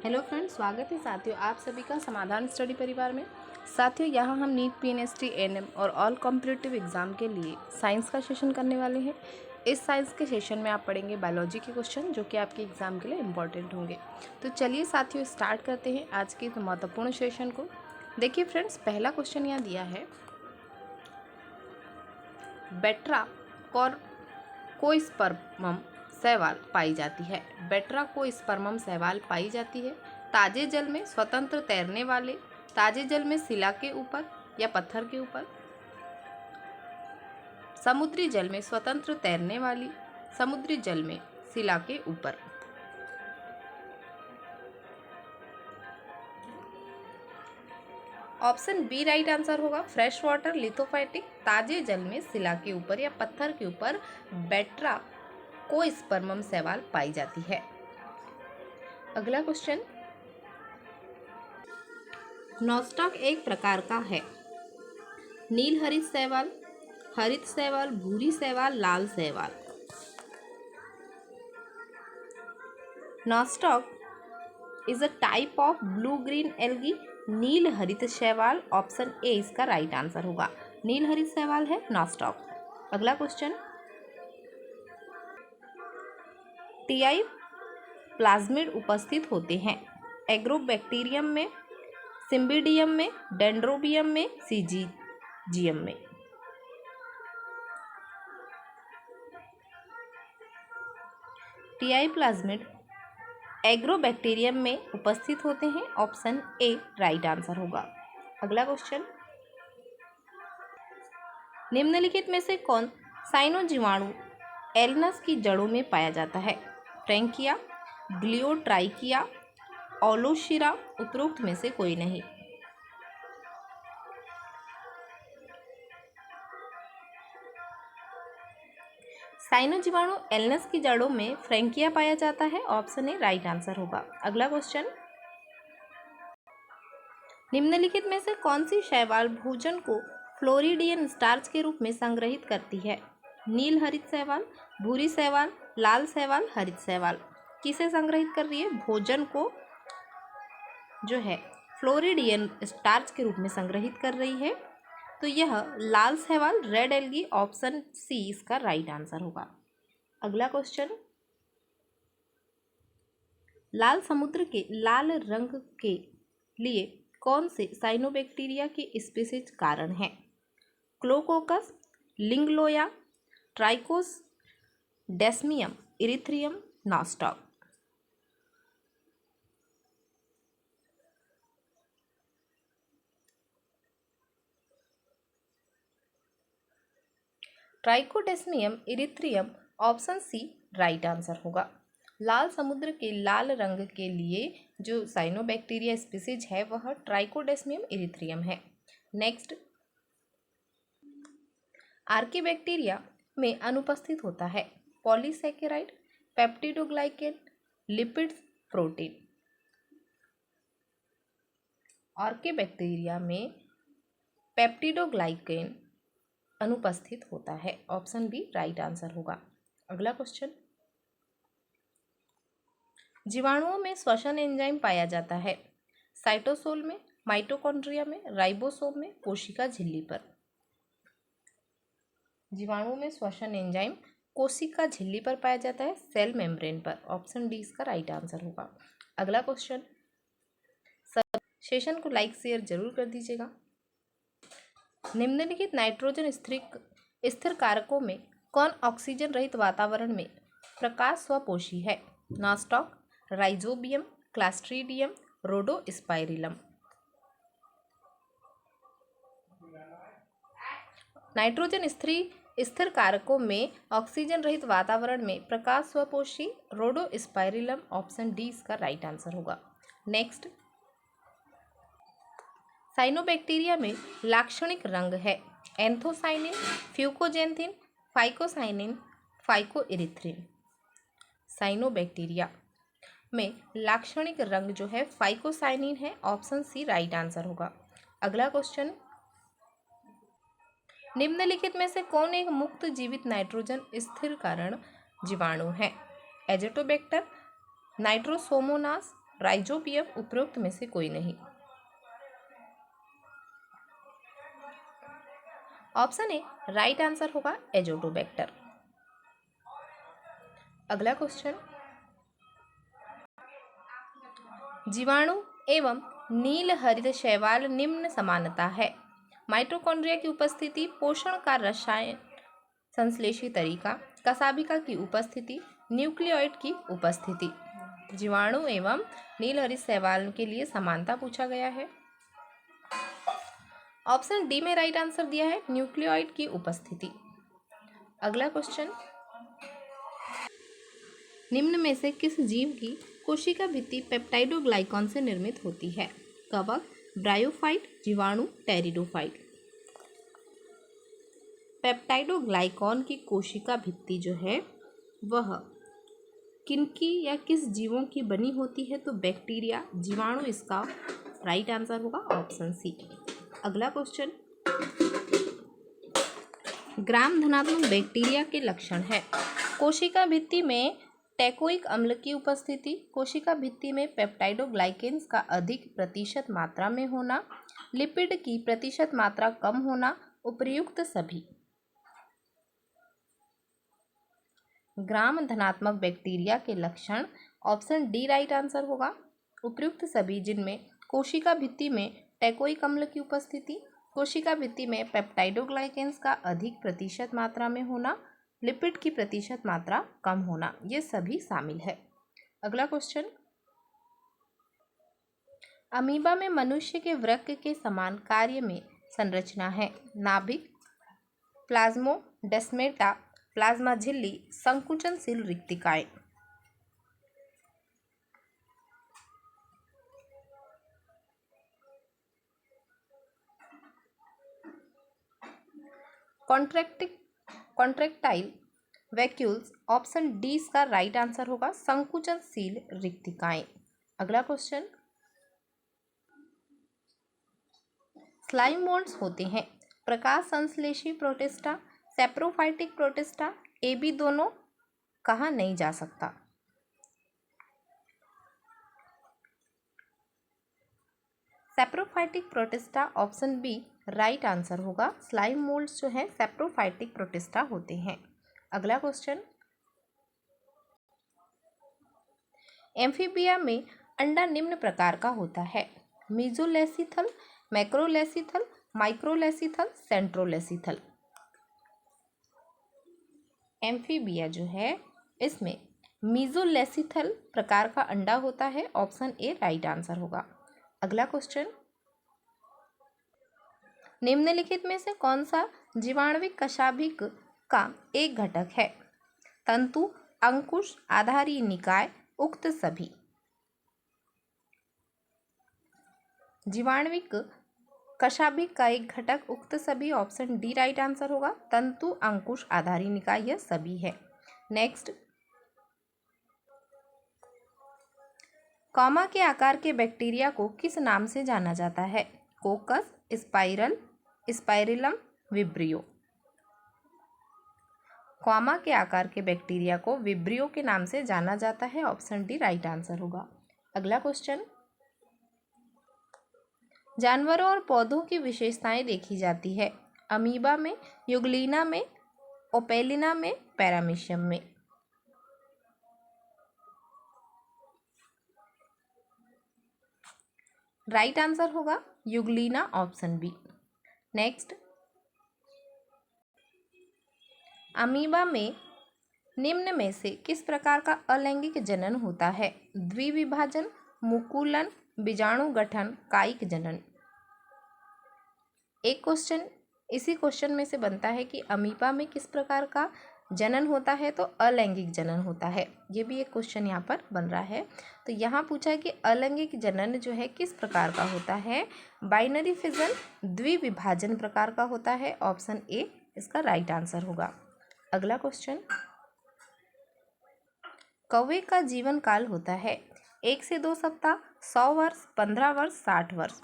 Hello friends, स्वागत है साथियों आप सभी का समाधान स्टडी परिवार में। साथियों यहाँ हम नीट पीएनएसटी एएनएम और ऑल कॉम्पिटिटिव एग्जाम के लिए साइंस का सेशन करने वाले हैं। इस साइंस के सेशन में आप पढ़ेंगे बायोलॉजी के क्वेश्चन जो कि आपके एग्जाम के लिए इम्पोर्टेंट होंगे। तो चलिए साथियों स्टार्ट करते हैं आज के इस महत्वपूर्ण सेशन को। देखिए फ्रेंड्स, पहला क्वेश्चन यहाँ दिया है, बेट्रा कोस्पर्मम शैवाल पाई जाती है। बेट्रा कोस्पर्मम शैवाल पाई जाती है ताजे जल में स्वतंत्र तैरने वाले, ताजे जल में शिला के ऊपर या पत्थर के ऊपर, समुद्री जल में स्वतंत्र तैरने वाली, समुद्री जल में शिला के ऊपर। ऑप्शन बी राइट आंसर होगा। फ्रेश वाटर लिथोफाइटिक, ताजे जल में शिला के ऊपर या पत्थर के ऊपर बेट्रा कोस्पर्मम शैवाल पाई जाती है। अगला क्वेश्चन, नॉस्टॉक एक प्रकार का है। नील हरित शैवाल, हरित शैवाल, भूरी शैवाल, लाल शैवाल। Nostoc is a type of blue green algae. नील हरित शैवाल, ऑप्शन ए इसका राइट आंसर होगा। नील हरित शैवाल है नॉस्टॉक। अगला क्वेश्चन, टीआई प्लाज्मिड उपस्थित होते हैं एग्रोबैक्टीरियम में, सिम्बिडियम में, डेंड्रोबियम में, सीजीजियम में। टीआई प्लाज्मिड एग्रोबैक्टीरियम में उपस्थित होते हैं, ऑप्शन ए राइट आंसर होगा। अगला क्वेश्चन, निम्नलिखित में से कौन साइनो जीवाणु एलनस की जड़ों में पाया जाता है? फ्रैंकिया, ग्लियोट्राइकिया, ओलोशिरा, उपरोक्त में से कोई नहीं। साइनो जीवाणु एलनस की जड़ों में फ्रैंकिया पाया जाता है, ऑप्शन ए राइट आंसर होगा। अगला क्वेश्चन, निम्नलिखित में से कौन सी शैवाल भोजन को फ्लोरिडियन स्टार्च के रूप में संग्रहित करती है? नील हरित शैवाल, भूरी शैवाल, लाल शैवाल, हरित शैवाल। किसे संग्रहित कर रही है? भोजन को जो है फ्लोरिडियन स्टार्च के रूप में संग्रहित कर रही है। तो यह लाल शैवाल, रेड एल्गी, ऑप्शन सी इसका राइट आंसर होगा। अगला क्वेश्चन, लाल समुद्र के लाल रंग के लिए कौन से साइनोबैक्टीरिया की स्पीसीज कारण है? क्लोकोकस, लिंगलोया, Trichodesmium, erythraeum, Nostoc. Trichodesmium erythraeum, option C right answer होगा। लाल समुद्र के लाल रंग के लिए जो साइनोबैक्टीरिया स्पीसीज है वह ट्राइकोडेस्मियम इरिथ्रियम है। नेक्स्ट, आर्कीबैक्टीरिया में अनुपस्थित होता है polysaccharide, peptidoglycan, lipids, protein. Archaebacteria में पेप्टिडोग्लाइकेन अनुपस्थित होता है, ऑप्शन बी राइट आंसर होगा। अगला क्वेश्चन, जीवाणुओं में श्वसन एंजाइम पाया जाता है साइटोसोल में, माइटोकॉन्ड्रिया में, राइबोसोम में, कोशिका झिल्ली पर। जीवाणुओं में श्वसन एंजाइम कोशिका झिल्ली पर पाया जाता है, सेल मेम्ब्रेन पर, ऑप्शन डी इसका राइट आंसर होगा। अगला क्वेश्चन, सेशन को लाइक शेयर जरूर कर दीजिएगा। निम्नलिखित नाइट्रोजन स्थिर कारकों में कौन ऑक्सीजन रहित वातावरण में प्रकाश स्वपोषी है? Nostoc, Rhizobium, Clostridium, Rhodospirillum. Nitrogen स्थिर कारकों में ऑक्सीजन रहित वातावरण में प्रकाश स्वपोषी रोडोस्पाइरिलम, ऑप्शन डी इसका राइट आंसर होगा। नेक्स्ट, साइनोबैक्टीरिया में लाक्षणिक रंग है anthocyanin, fucoxanthin, phycocyanin, phycoerythrin. Cyanobacteria में लाक्षणिक रंग जो है फाइकोसाइनिन है, ऑप्शन सी राइट आंसर होगा। अगला क्वेश्चन, निम्नलिखित में से कौन एक मुक्त जीवित नाइट्रोजन स्थिर कारण जीवाणु है? एजेटोबैक्टर, नाइट्रोसोमोनास, राइजोबियम उपरोक्त में से कोई नहीं। ऑप्शन ए राइट आंसर होगा एजोटोबैक्टर। अगला क्वेश्चन, जीवाणु एवं नील हरित शैवाल निम्न समानता है। माइटोकॉन्ड्रिया की उपस्थिति, पोषण का रसायन संश्लेषी तरीका, कसाबिका की उपस्थिति, न्यूक्लियोइड की उपस्थिति। जीवाणु एवं नील हरित शैवाल के लिए समानता पूछा गया है। ऑप्शन डी में राइट आंसर दिया है न्यूक्लियोइड की उपस्थिति। अगला क्वेश्चन, निम्न में से किस जीव की कोशिका भित्ति पेप्टाइडोग्लाइकॉन से निर्मित होती है? कवक, ब्रायोफाइट, जीवाणु, टेरिडोफाइट। पेप्टाइडोग्लाइकॉन की कोशिका भित्ति जो है वह किनकी या किस जीवों की बनी होती है? तो बैक्टीरिया, जीवाणु इसका राइट आंसर होगा ऑप्शन सी। अगला क्वेश्चन, ग्राम धनात्मक बैक्टीरिया के लक्षण है। कोशिका भित्ति में टैकोइक अम्ल की उपस्थिति, कोशिका भित्ति में पेप्टाइडोग्लाइकेन्स का अधिक प्रतिशत मात्रा में होना, लिपिड की प्रतिशत मात्रा कम होना, उपर्युक्त सभी। ग्राम धनात्मक बैक्टीरिया के लक्षण ऑप्शन डी राइट आंसर होगा, उपर्युक्त सभी, जिनमें कोशिका भित्ति में टैकोइक अम्ल की उपस्थिति, कोशिका भित्ति में पेप्टाइडोग्लाइकेन्स का अधिक प्रतिशत मात्रा में होना, लिपिड की प्रतिशत मात्रा कम होना, ये सभी शामिल है। अगला क्वेश्चन, अमीबा में मनुष्य के वृक्क के समान कार्य में संरचना है। नाभिक, प्लाज्मोडेस्मेटा, प्लाज्मा झिल्ली, संकुचनशील रिक्तिकाएं। कॉन्ट्रैक्टाइल वैक्यूल्स, ऑप्शन डी इसका राइट आंसर होगा, संकुचनशील रिक्तिकाएं। अगला क्वेश्चन, स्लाइम मोल्ड्स होते हैं प्रकाश संश्लेषी Protista, saprophytic Protista, A B दोनों, कहा नहीं जा सकता। Saprophytic Protista option B right answer होगा, स्लाइम मोल्ड्स जो है सैप्रोफाइटिक प्रोटिस्टा होते हैं। अगला क्वेश्चन, एम्फीबिया में अंडा निम्न प्रकार का होता है। मीजोलेसिथल, मैक्रोलेसिथल, माइक्रोलेसिथल, सेंट्रोलेसिथल। एम्फीबिया जो है इसमें मीजोलेसिथल प्रकार का अंडा होता है, ऑप्शन ए राइट आंसर होगा। अगला क्वेश्चन, निम्नलिखित में से कौन सा जीवाणुविक कशाभिक का एक घटक है? तंतु, अंकुश, आधारी निकाय, उक्त सभी। जीवाणुविक कशाभिक का एक घटक उक्त सभी, ऑप्शन डी राइट आंसर होगा, तंतु, अंकुश, आधारी निकाय, यह सभी है। नेक्स्ट, कॉमा के आकार के बैक्टीरिया को किस नाम से जाना जाता है? कोकस, स्पाइरल, स्पाइरिलम, विब्रियो। कॉमा के आकार के बैक्टीरिया को विब्रियो के नाम से जाना जाता है, ऑप्शन डी राइट आंसर होगा। अगला क्वेश्चन, जानवरों और पौधों की विशेषताएं देखी जाती है। अमीबा में, युगलिना में, ओपेलिना में, पैरामीशियम में। राइट आंसर होगा euglena, option B. Next, amoeba में निम्न में से किस प्रकार का अलैंगिक जनन होता है? द्विविभाजन, मुकुलन, बीजाणु गठन, कायिक जनन। एक क्वेश्चन इसी क्वेश्चन में से बनता है कि अमीबा में किस प्रकार का जनन होता है? तो अलैंगिक जनन होता है। ये भी एक क्वेश्चन यहाँ पर बन रहा है। तो यहाँ पूछा है कि अलैंगिक जनन जो है किस प्रकार का होता है? बाइनरी फिजन, द्विविभाजन प्रकार का होता है, ऑप्शन ए इसका राइट आंसर होगा। अगला क्वेश्चन, कौवे का जीवन काल होता है 1 से 2 सप्ताह, 100 वर्ष, 15 वर्ष, 60 वर्ष।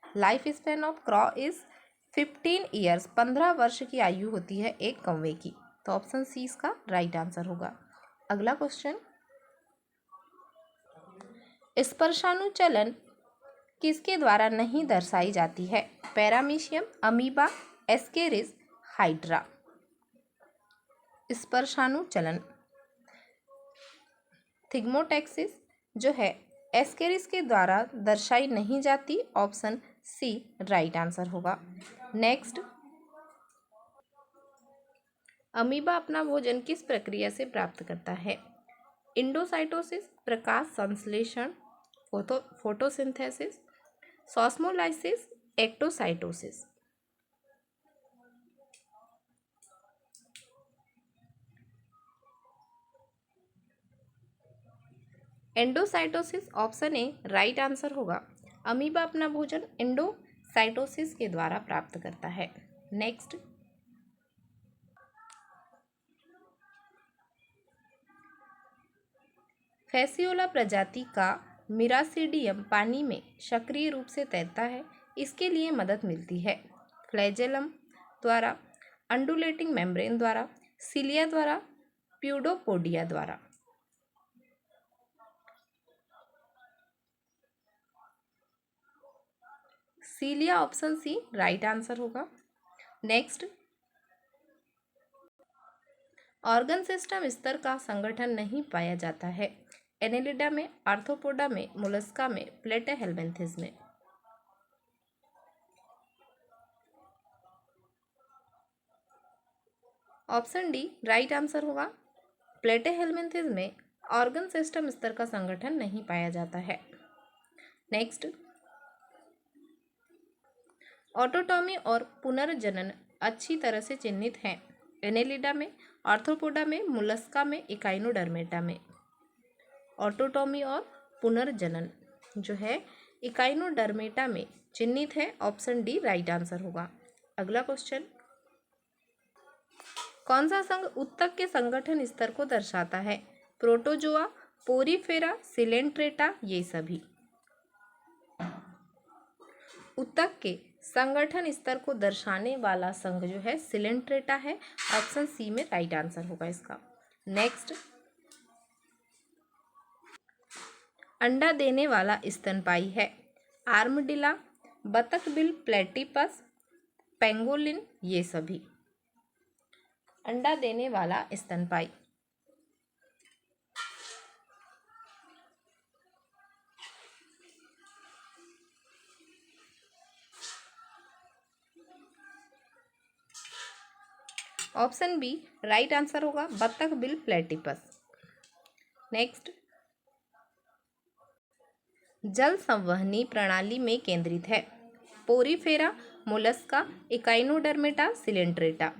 Life span of क्रॉ is 15 years, 15 वर्ष की आयु होती है एक कौवे की, तो ऑप्शन सी इसका राइट आंसर होगा। अगला क्वेश्चन, स्पर्शानुचलन किसके द्वारा नहीं दर्शाई जाती है? Paramecium, amoeba, Ascaris, hydra. स्पर्शानुचलन थिग्मोटेक्सिस जो है एस्केरिस के द्वारा दर्शाई नहीं जाती। ऑप्शन सी राइट आंसर होगा। नेक्स्ट, अमीबा अपना भोजन किस प्रक्रिया से प्राप्त करता है? इंडोसाइटोसिस, प्रकाश संश्लेषण, photosynthesis, osmolysis, ectocytosis. Endocytosis option A right answer होगा। अमीबा अपना भोजन एंडोसाइटोसिस के द्वारा प्राप्त करता है। नेक्स्ट, फैसियोला प्रजाति का मिरासिडियम पानी में सक्रिय रूप से तैरता है, इसके लिए मदद मिलती है फ्लैजेलम द्वारा, अंडुलेटिंग मेम्ब्रेन द्वारा, सिलिया द्वारा, प्यूडोपोडिया द्वारा। सीलिया ऑप्शन सी राइट आंसर होगा। नेक्स्ट, ऑर्गन सिस्टम स्तर का संगठन नहीं पाया जाता है एनेलिडा में, आर्थ्रोपोडा में, मोलस्का में, प्लेटेहेल्मिन्थेस में। ऑप्शन डी राइट आंसर होगा। प्लेटेहेल्मिन्थेस में ऑर्गन सिस्टम स्तर का संगठन नहीं पाया जाता है। नेक्स्ट, ऑटोटॉमी और पुनर्जनन अच्छी तरह से चिन्हित हैं एनेलिडा में, आर्थ्रोपोडा में, मोलस्का में, इकाइनोडर्मेटा में। ऑटोटॉमी और पुनर्जनन जो है इकाइनोडर्मेटा में चिन्हित है। ऑप्शन डी राइट आंसर होगा। अगला क्वेश्चन, कौन सा संघ उत्तक के संगठन स्तर को दर्शाता है? प्रोटोजोआ, पोरीफेरा, सिलेंट्रेटा, ये सभी। उत्तक के संगठन स्तर को दर्शाने वाला संघ जो है सिलेंट्रेटा है। ऑप्शन सी में राइट आंसर होगा इसका। नेक्स्ट, अंडा देने वाला स्तनपायी है आर्मडिला, बतख बिल प्लेटिपस, पेंगोलिन, ये सभी। अंडा देने वाला स्तनपायी। ऑप्शन बी राइट आंसर होगा, बतख बिल प्लेटिपस। नेक्स्ट, जल संवहनी प्रणाली में केंद्रित है पोरीफेरा, मोलस्का, इकाइनोडर्मेटा, सिलेंट्रेटा।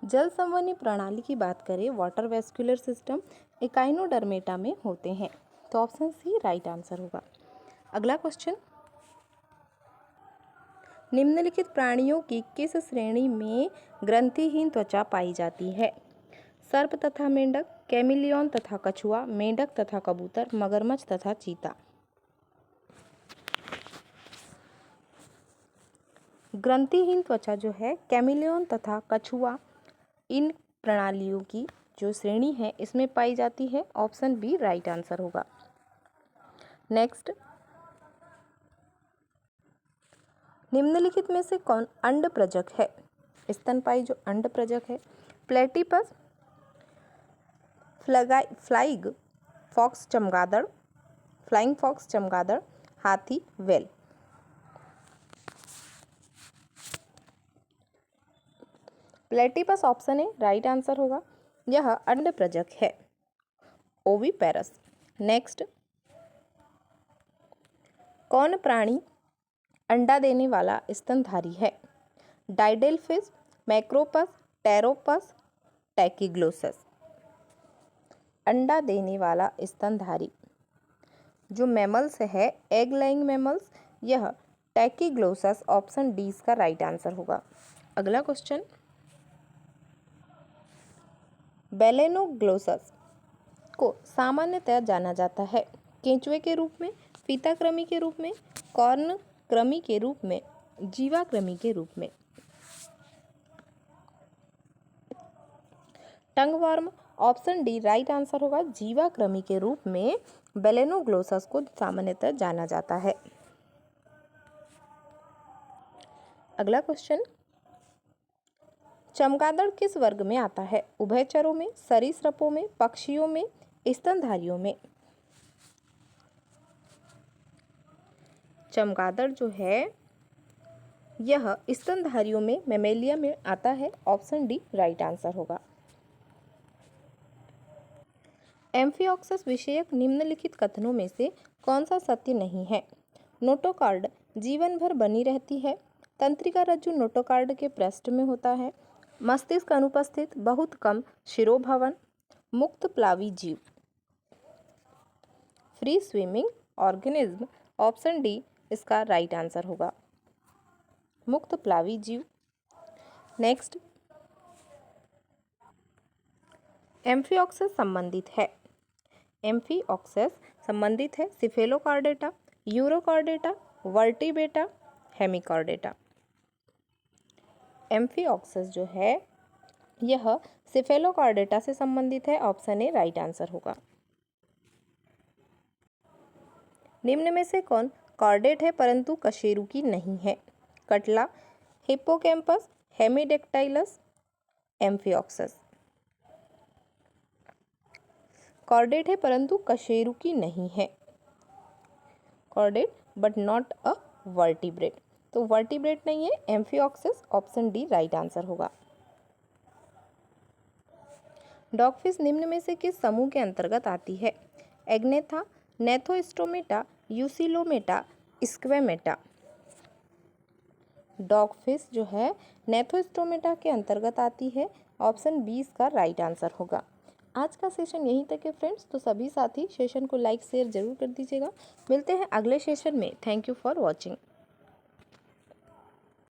जल संवहनी प्रणाली की बात करें, वाटर वेस्कुलर सिस्टम इकाइनोडर्मेटा में होते हैं, तो ऑप्शन सी राइट आंसर होगा। अगला क्वेश्चन, निम्नलिखित प्राणियों की किस श्रेणी में ग्रंथिहीन त्वचा पाई जाती है? सर्प तथा मेंढक, कैमिलियन तथा कछुआ, मेंढक तथा कबूतर, मगरमच्छ तथा चीता। ग्रंथिहीन त्वचा जो है कैमिलियन तथा कछुआ, इन प्रणालियों की जो श्रेणी है इसमें पाई जाती है। ऑप्शन बी राइट आंसर होगा। नेक्स्ट, निम्नलिखित में से कौन अंड प्रजक है? स्तनपायी जो अंड प्रजक है, प्लेटिपस, फ्लाइंग फॉक्स चमगादड़, हाथी, whale. Platypus option A right answer होगा, यह अंड प्रजक है, ओविपेरस। नेक्स्ट, कौन प्राणी अंडा देने वाला स्तनधारी है? डाइडेलफिश, मैक्रोपस, टेरोपस, टैकीग्लोसस। अंडा देने वाला स्तनधारी जो मैमल्स है, एग लेइंग मैमल्स, यह टैकीग्लोसस। ऑप्शन डी इसका राइट आंसर होगा। अगला क्वेश्चन, बेलेनोग्लोसस को सामान्यतः जाना जाता है केंचुए के रूप में, फीताकृमि के रूप में, कॉर्न कृमि के रूप में, जीवाकृमि के रूप में। टंगवर्म ऑप्शन डी राइट आंसर होगा। जीवाकृमि के रूप में बेलेनोग्लोसस को सामान्यतः जाना जाता है। अगला क्वेश्चन, चमगादड़ किस वर्ग में आता है? उभयचरों में, सरीसृपों में, पक्षियों में, स्तनधारियों में? चमगादड़ जो है यह स्तनधारियों में, मैमेलिया में आता है। ऑप्शन डी राइट आंसर होगा। एम्फिओक्सस विषयक निम्नलिखित कथनों में से कौन सा सत्य नहीं है? नोटोकॉर्ड जीवन भर बनी रहती है। तंत्रिका रज्जु नोटोकॉर्ड के पृष्ठ में होता है। मस्तिष्क अनुपस्थित, बहुत कम शिरोभवन, मुक्त प्लावी जीव, free swimming organism. Option D इसका राइट आंसर होगा, मुक्त प्लावी जीव। नेक्स्ट, एम्फिओक्सस संबंधित है। एम्फिओक्सस संबंधित है सिफेलोकॉर्डेटा, यूरोकॉर्डेटा, वर्टिब्रेटा, हेमिकॉर्डेटा। एम्फिओक्सस जो है यह सिफेलोकॉर्डेटा से संबंधित है। ऑप्शन ए राइट आंसर होगा। निम्न में से कौन कॉर्डेट है परंतु कशेरुकी नहीं है? कटला, हिप्पोकैम्पस, हेमिडेक्टाइलस, एम्फिओक्सस। कॉर्डेट है परंतु कशेरुकी नहीं है। Chordate but not a vertebrate, तो वर्टिब्रेट नहीं है Amphioxus. Option D right answer होगा। डॉगफिश निम्न में से किस समूह के अंतर्गत आती है? Agnatha, Gnathostomata, Eucoelomata, Squamata. Dogfish जो है नेथोस्टोमेटा के अंतर्गत आती है। ऑप्शन बी इसका राइट आंसर होगा। आज का सेशन यहीं तक है फ्रेंड्स, तो सभी साथी सेशन को लाइक शेयर जरूर कर दीजिएगा। मिलते हैं अगले सेशन में। Thank you for watching.